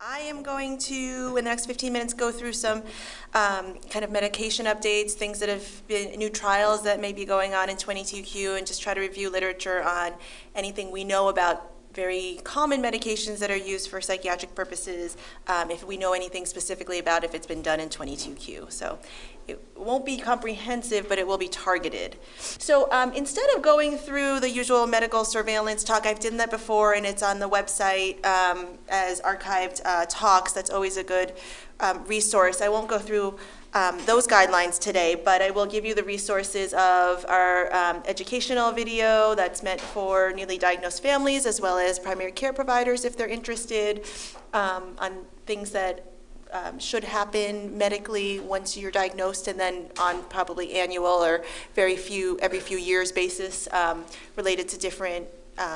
I am going to, in the next 15 minutes, go through some kind of medication updates, things that have been, new trials that may be going on in 22q, and just try to review literature on anything we know about very common medications that are used for psychiatric purposes, if we know anything specifically about if it's been done in 22q. So it won't be comprehensive, but it will be targeted. So instead of going through the usual medical surveillance talk, I've done that before, and it's on the website as archived talks. That's always a good resource. I won't go through those guidelines today, but I will give you the resources of our educational video that's meant for newly diagnosed families as well as primary care providers if they're interested, on things that should happen medically once you're diagnosed, and then on probably annual or every few years basis related to different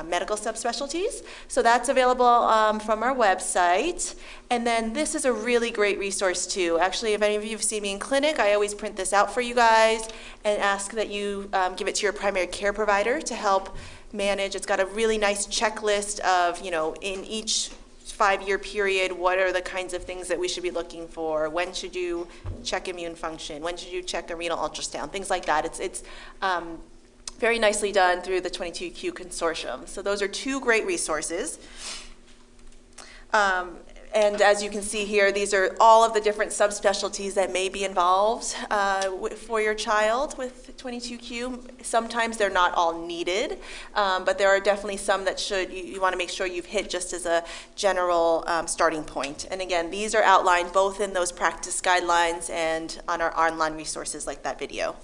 medical subspecialties. So that's available from our website. And then this is a really great resource too. Actually, if any of you have seen me in clinic, I always print this out for you guys and ask that you give it to your primary care provider to help manage. It's got a really nice checklist of, you know, in each 5-year period, what are the kinds of things that we should be looking for? When should you check immune function? When should you check a renal ultrasound? Things like that. It's very nicely done through the 22q consortium. So those are two great resources. And as you can see here, these are all of the different subspecialties that may be involved for your child with 22q. Sometimes they're not all needed, but there are definitely some that you want to make sure you've hit just as a general starting point. And again, these are outlined both in those practice guidelines and on our online resources like that video.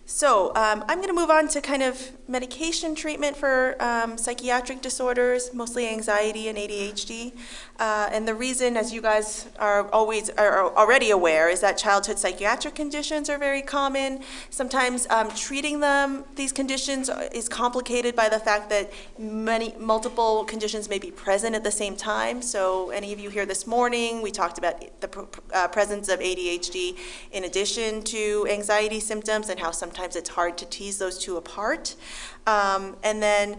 So I'm going to move on to kind of medication treatment for psychiatric disorders, mostly anxiety and ADHD. And the reason, as you guys are already aware, is that childhood psychiatric conditions are very common. Sometimes treating these conditions is complicated by the fact that multiple conditions may be present at the same time. So any of you here this morning, we talked about the presence of ADHD in addition to anxiety symptoms and how sometimes it's hard to tease those two apart. And then,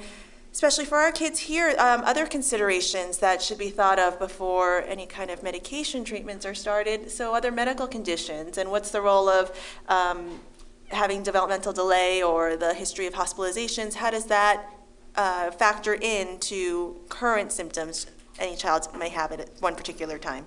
especially for our kids here, other considerations that should be thought of before any kind of medication treatments are started. So other medical conditions, and what's the role of having developmental delay or the history of hospitalizations? How does that factor into current symptoms any child may have at one particular time?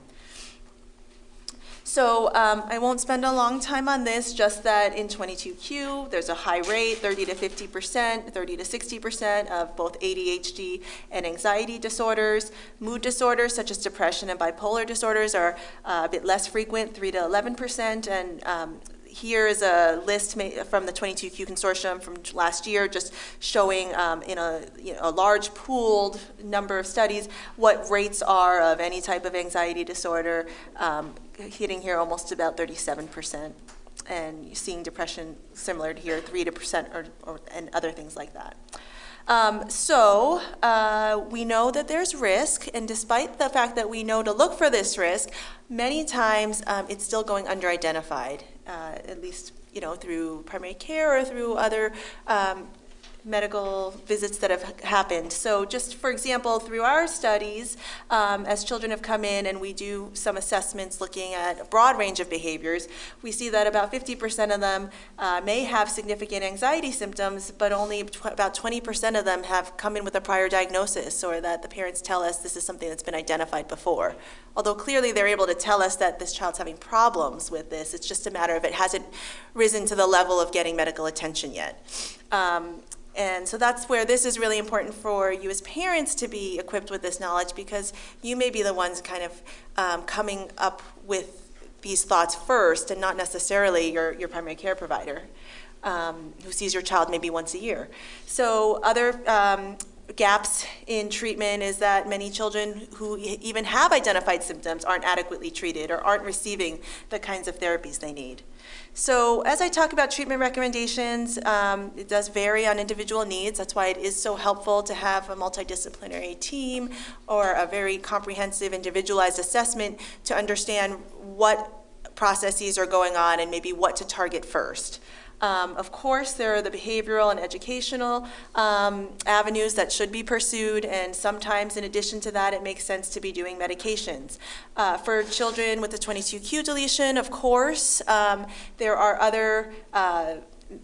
So I won't spend a long time on this, just that in 22q, there's a high rate, 30 to 50%, 30 to 60% of both ADHD and anxiety disorders. Mood disorders, such as depression and bipolar disorders, are a bit less frequent, 3 to 11%. And here is a list from the 22q consortium from last year, just showing in a large pooled number of studies what rates are of any type of anxiety disorder, hitting here almost about 37%, and you're seeing depression similar to here, 3% and other things like that. So we know that there's risk, and despite the fact that we know to look for this risk, many times it's still going under-identified, at least through primary care or through other medical visits that have happened. So just for example, through our studies, as children have come in and we do some assessments looking at a broad range of behaviors, we see that about 50% of them may have significant anxiety symptoms, but only about 20% of them have come in with a prior diagnosis, or that the parents tell us this is something that's been identified before. Although clearly they're able to tell us that this child's having problems with this, it's just a matter of it hasn't risen to the level of getting medical attention yet. And so that's where this is really important for you as parents to be equipped with this knowledge, because you may be the ones kind of coming up with these thoughts first, and not necessarily your primary care provider who sees your child maybe once a year. So other gaps in treatment is that many children who even have identified symptoms aren't adequately treated or aren't receiving the kinds of therapies they need. So as I talk about treatment recommendations, it does vary on individual needs. That's why it is so helpful to have a multidisciplinary team or a very comprehensive individualized assessment to understand what processes are going on and maybe what to target first. Of course, there are the behavioral and educational avenues that should be pursued, and sometimes in addition to that, it makes sense to be doing medications. For children with the 22q deletion, of course, there are other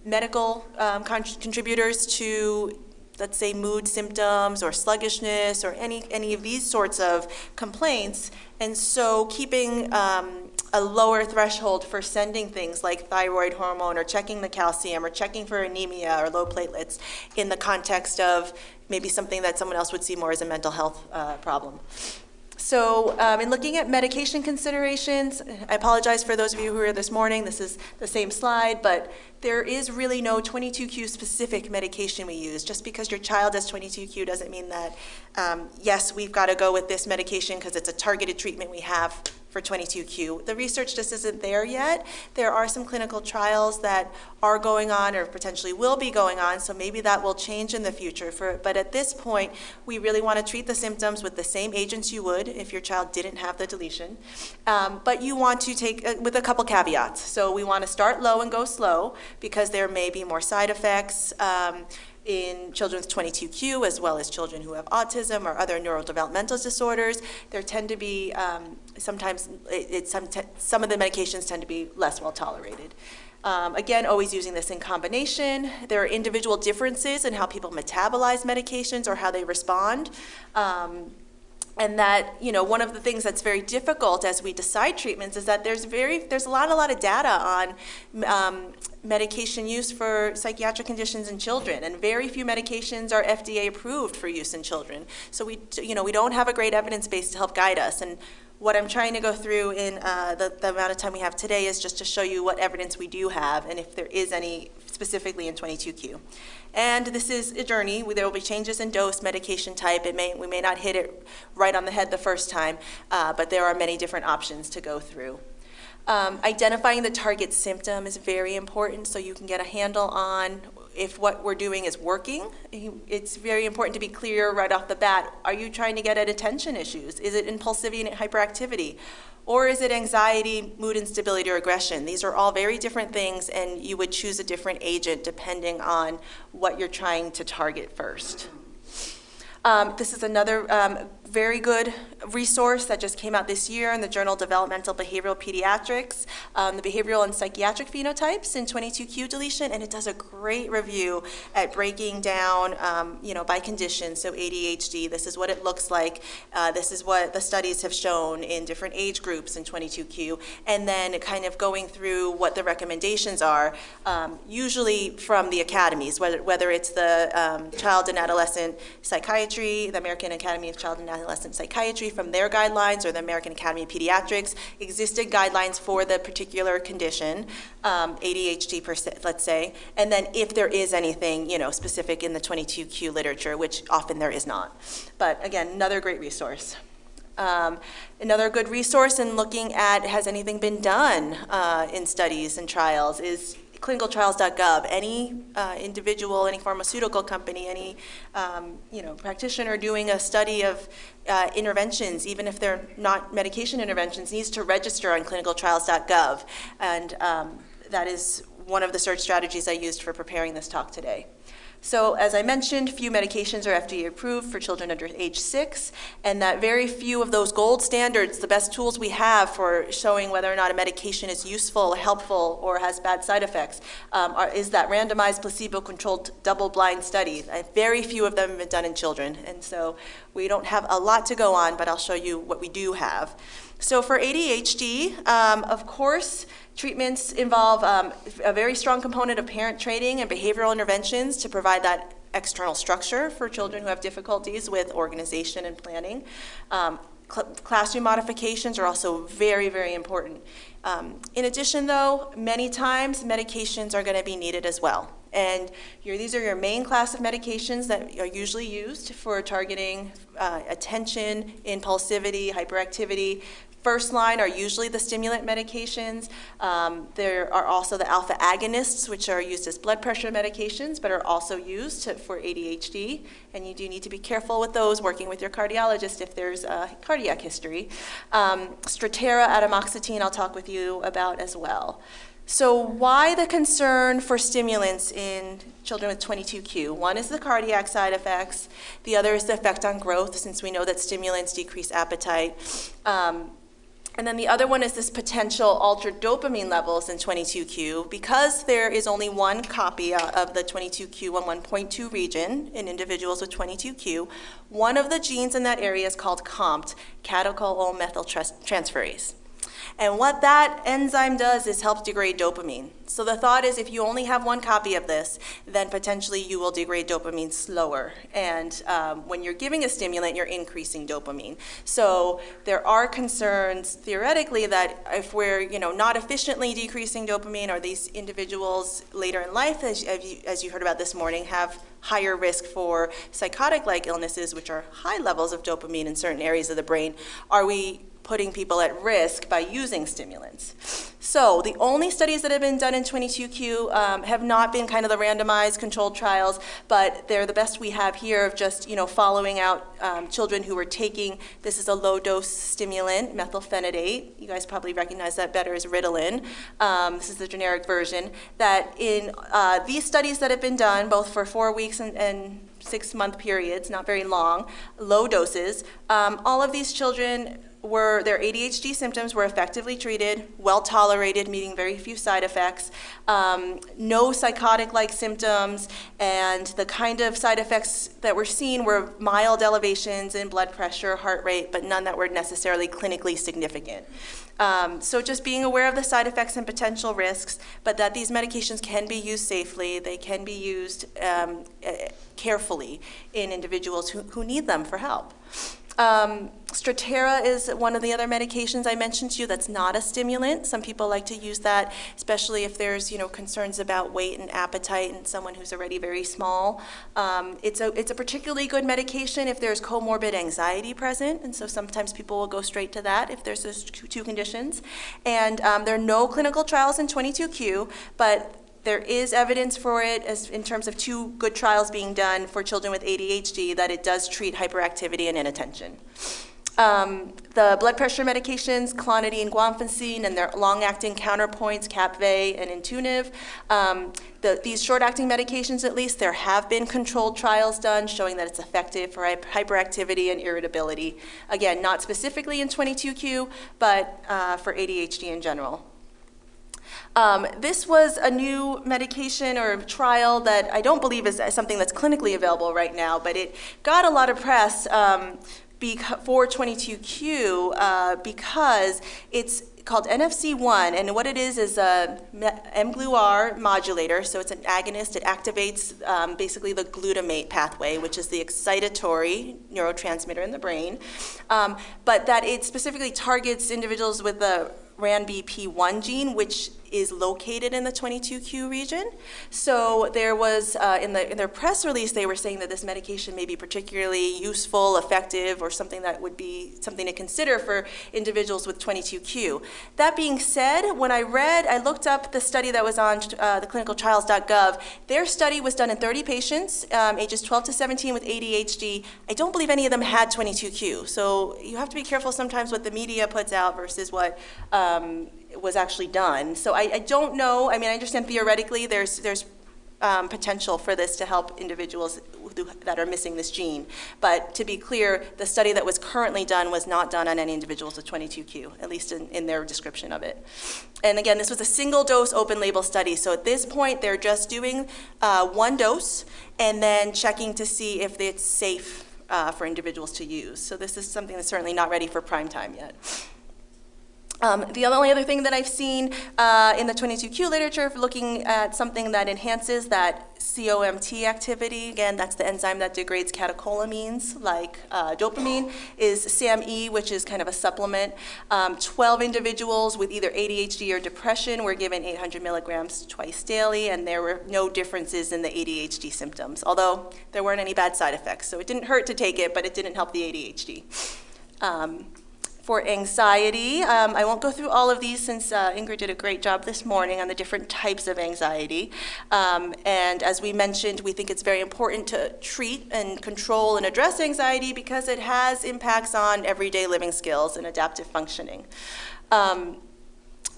medical contributors to, let's say, mood symptoms or sluggishness or any of these sorts of complaints. And so keeping a lower threshold for sending things like thyroid hormone or checking the calcium or checking for anemia or low platelets in the context of maybe something that someone else would see more as a mental health problem. So in looking at medication considerations, I apologize for those of you who were here this morning, this is the same slide, but there is really no 22q specific medication we use. Just because your child has 22q doesn't mean that, yes, we've got to go with this medication because it's a targeted treatment we have for 22q. The research just isn't there yet. There are some clinical trials that are going on or potentially will be going on, so maybe that will change in the future. But at this point, we really want to treat the symptoms with the same agents you would if your child didn't have the deletion. But you want to take, with a couple caveats. So we want to start low and go slow because there may be more side effects in children with 22q as well as children who have autism or other neurodevelopmental disorders. There tend to be, sometimes some of the medications tend to be less well tolerated. Again, always using this in combination. There are individual differences in how people metabolize medications or how they respond. And that, one of the things that's very difficult as we decide treatments is that there's a lot of data on medication use for psychiatric conditions in children, and very few medications are FDA approved for use in children. So we don't have a great evidence base to help guide us. And what I'm trying to go through in the amount of time we have today is just to show you what evidence we do have and if there is any specifically in 22q. And this is a journey. There will be changes in dose, medication type. We may not hit it right on the head the first time, but there are many different options to go through. Identifying the target symptom is very important so you can get a handle on if what we're doing is working. It's very important to be clear right off the bat. Are you trying to get at attention issues? Is it impulsivity and hyperactivity? Or is it anxiety, mood instability, or aggression? These are all very different things, and you would choose a different agent depending on what you're trying to target first. This is another very good resource that just came out this year in the journal Developmental Behavioral Pediatrics, the behavioral and psychiatric phenotypes in 22q deletion, and it does a great review at breaking down, by condition. So ADHD, this is what it looks like. This is what the studies have shown in different age groups in 22q, and then kind of going through what the recommendations are, usually from the academies, whether it's the Child and Adolescent Psychiatry, the American Academy of Child and Adolescent Psychiatry from their guidelines, or the American Academy of Pediatrics, existed guidelines for the particular condition, ADHD, let's say, and then if there is anything, specific in the 22q literature, which often there is not. But again, another great resource. Another good resource in looking at has anything been done in studies and trials is clinicaltrials.gov. Any individual, any pharmaceutical company, any practitioner doing a study of interventions, even if they're not medication interventions, needs to register on clinicaltrials.gov. And that is one of the search strategies I used for preparing this talk today. So as I mentioned, few medications are FDA approved for children under age 6, and that very few of those gold standards, the best tools we have for showing whether or not a medication is useful, helpful, or has bad side effects, is that randomized placebo-controlled double-blind study. Very few of them have been done in children, and so we don't have a lot to go on, but I'll show you what we do have. So for ADHD, of course, treatments involve a very strong component of parent training and behavioral interventions to provide that external structure for children who have difficulties with organization and planning. Classroom modifications are also very, very important. In addition, though, many times medications are going to be needed as well. And these are your main class of medications that are usually used for targeting attention, impulsivity, hyperactivity. First line are usually the stimulant medications. There are also the alpha agonists, which are used as blood pressure medications, but are also used for ADHD. And you do need to be careful with those, working with your cardiologist if there's a cardiac history. Strattera, atomoxetine, I'll talk with you about as well. So why the concern for stimulants in children with 22q? One is the cardiac side effects. The other is the effect on growth, since we know that stimulants decrease appetite. And then the other one is this potential altered dopamine levels in 22q. Because there is only one copy of the 22q11.2 region in individuals with 22q, one of the genes in that area is called COMT, catechol-O-methyltransferase. And what that enzyme does is help degrade dopamine. So the thought is if you only have one copy of this, then potentially you will degrade dopamine slower. And when you're giving a stimulant, you're increasing dopamine. So there are concerns theoretically that if we're not efficiently decreasing dopamine, or these individuals later in life, as you heard about this morning, have higher risk for psychotic-like illnesses, which are high levels of dopamine in certain areas of the brain, are we putting people at risk by using stimulants? So the only studies that have been done in 22q have not been kind of the randomized controlled trials, but they're the best we have here of just following out children who were taking, this is a low-dose stimulant, methylphenidate. You guys probably recognize that better as Ritalin. This is the generic version. That in these studies that have been done, both for 4 weeks and 6-month periods, not very long, low doses, all of these children their ADHD symptoms were effectively treated, well tolerated, meaning very few side effects, no psychotic-like symptoms, and the kind of side effects that were seen were mild elevations in blood pressure, heart rate, but none that were necessarily clinically significant. So just being aware of the side effects and potential risks, but that these medications can be used safely, they can be used carefully in individuals who need them for help. Strattera is one of the other medications I mentioned to you that's not a stimulant. Some people like to use that, especially if there's concerns about weight and appetite in someone who's already very small. It's a particularly good medication if there's comorbid anxiety present, and so sometimes people will go straight to that if there's those two conditions. And there are no clinical trials in 22q, but there is evidence for it in terms of 2 good trials being done for children with ADHD that it does treat hyperactivity and inattention. The blood pressure medications, clonidine, guanfacine, and their long-acting counterpoints, Capvey and Intuniv. These short-acting medications, at least, there have been controlled trials done showing that it's effective for hyperactivity and irritability. Again, not specifically in 22q, but for ADHD in general. This was a new medication or trial that I don't believe is something that's clinically available right now, but it got a lot of press for 22q because it's called NFC1, and what it is a mGlu-R modulator, so it's an agonist. It activates basically the glutamate pathway, which is the excitatory neurotransmitter in the brain, but that it specifically targets individuals with the RANBP1 gene, which is located in the 22q region. So there was, in their press release, they were saying that this medication may be particularly useful, effective, or something that would be something to consider for individuals with 22q. That being said, when I looked up the study that was on the clinicaltrials.gov. Their study was done in 30 patients, ages 12 to 17 with ADHD. I don't believe any of them had 22q. So you have to be careful sometimes what the media puts out versus what was actually done. So I don't know. I mean, I understand theoretically there's potential for this to help individuals that are missing this gene. But to be clear, the study that was currently done was not done on any individuals with 22q, at least in their description of it. And again, this was a single-dose open-label study. So at this point, they're just doing 1 dose and then checking to see if it's safe for individuals to use. So this is something that's certainly not ready for prime time yet. The only other thing that I've seen in the 22q literature, looking at something that enhances that COMT activity, again, that's the enzyme that degrades catecholamines like dopamine, is SAMe, which is kind of a supplement. 12 individuals with either ADHD or depression were given 800 milligrams twice daily, and there were no differences in the ADHD symptoms, although there weren't any bad side effects. So it didn't hurt to take it, but it didn't help the ADHD. For anxiety, I won't go through all of these since Ingrid did a great job this morning on the different types of anxiety. And as we mentioned, we think it's very important to treat and control and address anxiety because it has impacts on everyday living skills and adaptive functioning.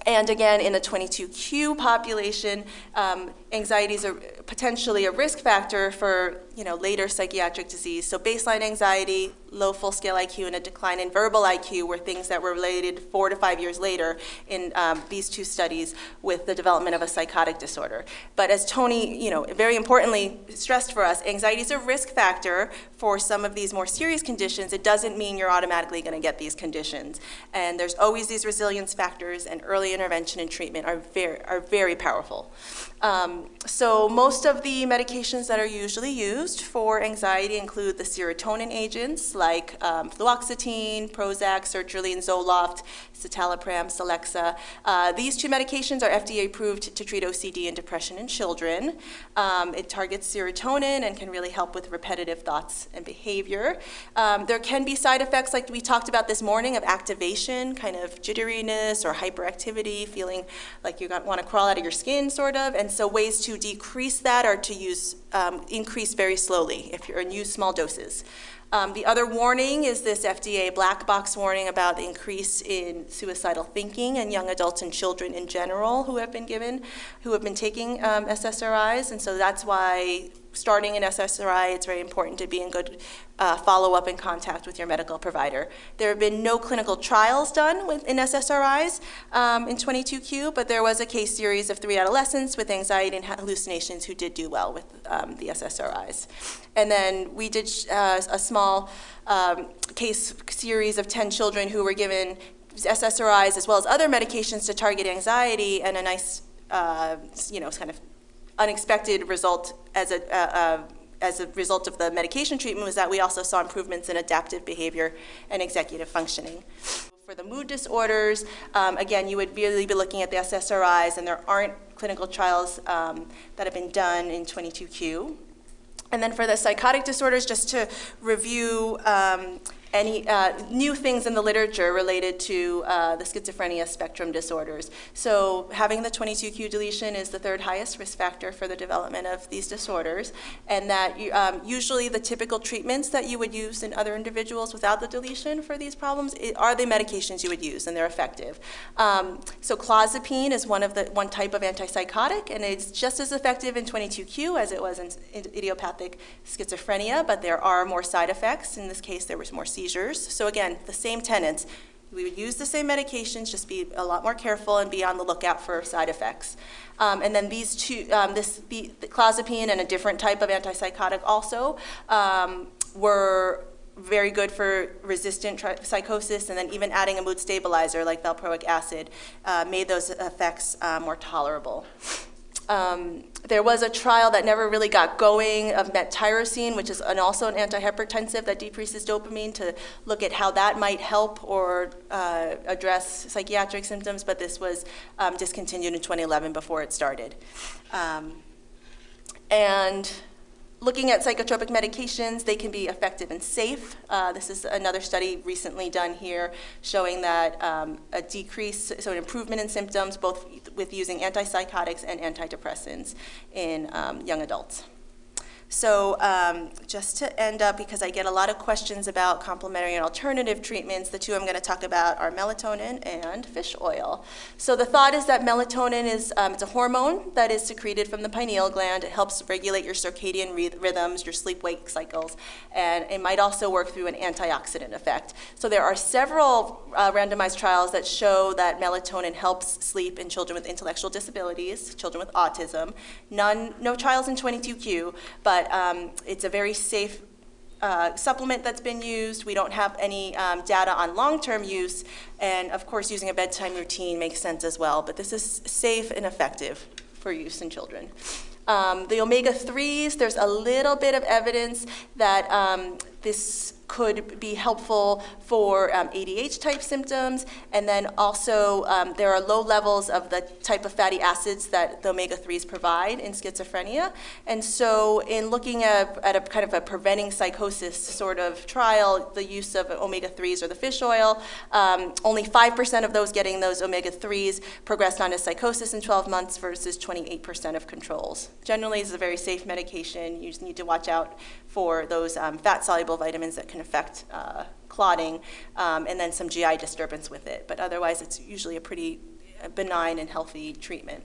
And again, in the 22q population, anxiety is potentially a risk factor for later psychiatric disease. So baseline anxiety, low full-scale IQ, and a decline in verbal IQ were things that were related 4 to 5 years later in these two studies with the development of a psychotic disorder. But as Tony, very importantly stressed for us, anxiety is a risk factor for some of these more serious conditions. It doesn't mean you're automatically going to get these conditions. And there's always these resilience factors, and early intervention and treatment are very powerful. So most of the medications that are usually used for anxiety include the serotonin agents like fluoxetine, Prozac, sertraline, Zoloft, citalopram, Celexa. These two medications are FDA approved to treat OCD and depression in children. It targets serotonin and can really help with repetitive thoughts and behavior. There can be side effects like we talked about this morning of activation, kind of jitteriness or hyperactivity, feeling like you want to crawl out of your skin, sort of. And so ways to decrease that are to use increase very slowly if you're in use small doses. The other warning is this FDA black box warning about the increase in suicidal thinking in young adults and children in general who have been taking SSRIs, and so that's why starting an SSRI, it's very important to be in good follow-up and contact with your medical provider. There have been no clinical trials done in SSRIs in 22q, but there was a case series of 3 adolescents with anxiety and hallucinations who did do well with the SSRIs. And then we did a small case series of 10 children who were given SSRIs as well as other medications to target anxiety, and a nice, kind of unexpected result as a result of the medication treatment was that we also saw improvements in adaptive behavior and executive functioning. For the mood disorders, again, you would really be looking at the SSRIs, and there aren't clinical trials that have been done in 22q. And then for the psychotic disorders, just to review any new things in the literature related to the schizophrenia spectrum disorders. So having the 22q deletion is the 3rd highest risk factor for the development of these disorders, and that usually the typical treatments that you would use in other individuals without the deletion for these problems are the medications you would use, and they're effective. So clozapine is one type of antipsychotic, and it's just as effective in 22q as it was in idiopathic schizophrenia, but there are more side effects. In this case, there was more seizures. So again, the same tenets. We would use the same medications, just be a lot more careful and be on the lookout for side effects. And then these two, the clozapine and a different type of antipsychotic also were very good for resistant psychosis, and then even adding a mood stabilizer like valproic acid made those effects more tolerable. There was a trial that never really got going of metyrosine, which is also an antihypertensive that decreases dopamine, to look at how that might help or address psychiatric symptoms, but this was discontinued in 2011 before it started. And looking at psychotropic medications, they can be effective and safe. This is another study recently done here showing that a decrease, so an improvement in symptoms, both with using antipsychotics and antidepressants in young adults. So just to end up, because I get a lot of questions about complementary and alternative treatments, the two I'm going to talk about are melatonin and fish oil. So the thought is that melatonin is it's a hormone that is secreted from the pineal gland. It helps regulate your circadian rhythms, your sleep-wake cycles, and it might also work through an antioxidant effect. So there are several randomized trials that show that melatonin helps sleep in children with intellectual disabilities, children with autism. No trials in 22q, but it's a very safe supplement that's been used. We don't have any data on long-term use, and of course using a bedtime routine makes sense as well, but this is safe and effective for use in children. The omega-3s, there's a little bit of evidence that this could be helpful for ADHD type symptoms, and then also there are low levels of the type of fatty acids that the omega-3s provide in schizophrenia. And so in looking at a kind of a preventing psychosis sort of trial, the use of omega-3s or the fish oil, only 5% of those getting those omega-3s progressed on to psychosis in 12 months versus 28% of controls. Generally, it's a very safe medication. You just need to watch out for those fat-soluble vitamins that can affect clotting, and then some GI disturbance with it. But otherwise, it's usually a pretty benign and healthy treatment.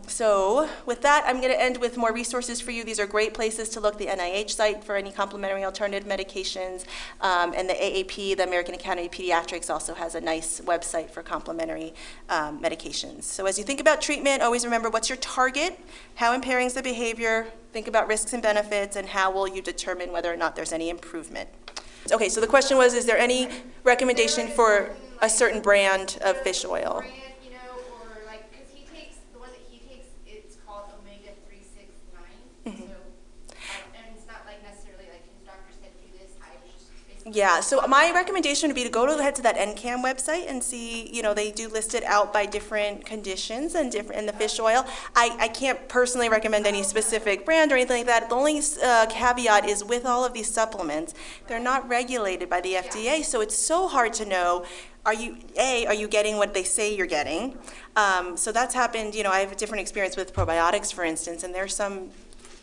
So with that, I'm going to end with more resources for you. These are great places to look. The NIH site for any complementary alternative medications, and the AAP, the American Academy of Pediatrics, also has a nice website for complementary medications. So as you think about treatment, always remember what's your target, how impairing is the behavior, think about risks and benefits, and how will you determine whether or not there's any improvement. Okay, so the question was, is there any recommendation for a certain brand of fish oil? Yeah, so my recommendation would be to go ahead to that NCAM website and see, you know, they do list it out by different conditions and in the fish oil. I can't personally recommend any specific brand or anything like that. The only caveat is with all of these supplements, they're not regulated by the FDA, so it's so hard to know. Are you getting what they say you're getting? So that's happened, you know, I have a different experience with probiotics, for instance, and there's some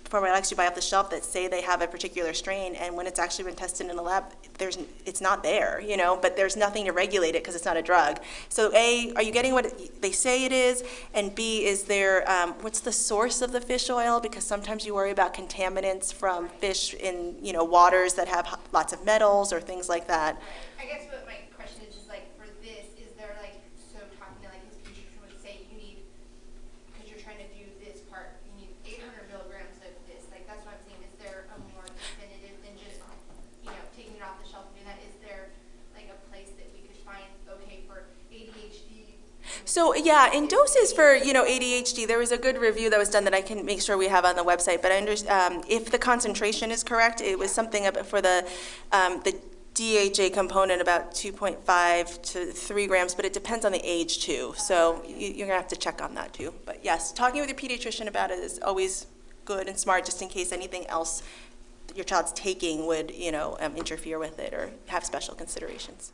probiotics you buy off the shelf that say they have a particular strain, and when it's actually been tested in a lab, it's not there, you know, but there's nothing to regulate it because it's not a drug. So A, are you getting what they say it is? And B, is there, what's the source of the fish oil? Because sometimes you worry about contaminants from fish in, you know, waters that have lots of metals or things like that. I guess what my question is like, for this, is there like, so talking to like his pediatrician would say you need, because you're trying to do this part, you need 800 milligrams of this. Like, that's what I'm saying. Is there a more definitive than just, you know, taking it off the shelf and doing that? Is there like a place that we could find, okay, for ADHD? So yeah, in doses for, you know, ADHD, there was a good review that was done that I can make sure we have on the website. But I understand if the concentration is correct, it was something for the DHA component about 2.5 to 3 grams, but it depends on the age too. So you're gonna have to check on that too. But yes, talking with your pediatrician about it is always good and smart, just in case anything else your child's taking would, you know, interfere with it or have special considerations.